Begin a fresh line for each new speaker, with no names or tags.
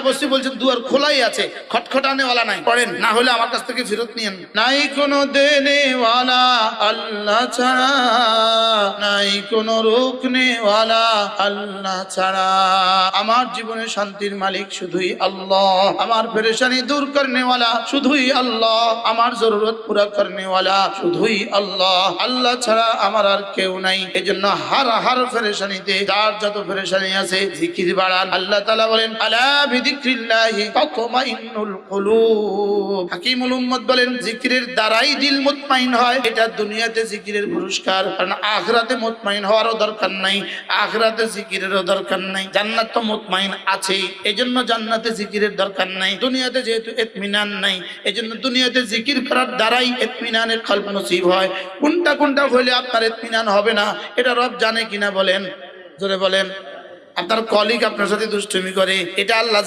জায়গায় বসে বলছেন দুয়ার খোলাই আছে, খটখটানেওয়ালা নাই, পড়েন, না হলে আমার কাছ থেকে ফেরত নিয়েন। নাই কোনো দেনেওয়ালা আল্লাহ ছাড়া, নাই কোনো রুকনেওয়ালা আল্লাহ ছাড়া। আমার জীবনে শান্তির মালিক শুধুই আল্লাহ, আমার পেরেশানি দূর করনেওয়ালা শুধুই আল্লাহ, আমার জরুরত পুরা করনেওয়ালা শুধুই আল্লাহ। আল্লাহ ছাড়া আমার আর কেউ নাই। এজন্য হার পেরেশানিতে যার যত পেরেশানি আছে জিকির বাড়ান। আল্লাহ তাআলা বলেন আলা বিযিকরিল্লাহি তাতমাইন্নুল কুলুব। হাকিমুল উম্মত বলেন জিকিরের দ্বারাই দিল মুতমাইন হয়। এটা দুনিয়াতে জিকিরের পুরস্কার, কারণ আখিরাতে মুতমাইন হওয়ারও দরকার নাই, আখিরাতে জিকিরেরও দরকার নাই। জান্নাত তো মুতমাইন আছে, এজন্য জান্নাতে জিকিরের দরকার নাই। দুনিয়াতে যেহেতু ইতমিনান নাই, এজন্য দুনিয়াতে জিকির করার দ্বারাই ইতমিনানের কলব নসিব হয়। কোনটা হইলে আপনার ইতমিনান হবে না এটা রব জানে কিনা বলেন, জোরে বলেন। আপনার কলিগ আপনার সাথে দুষ্টুমি করে, এটা আল্লাহ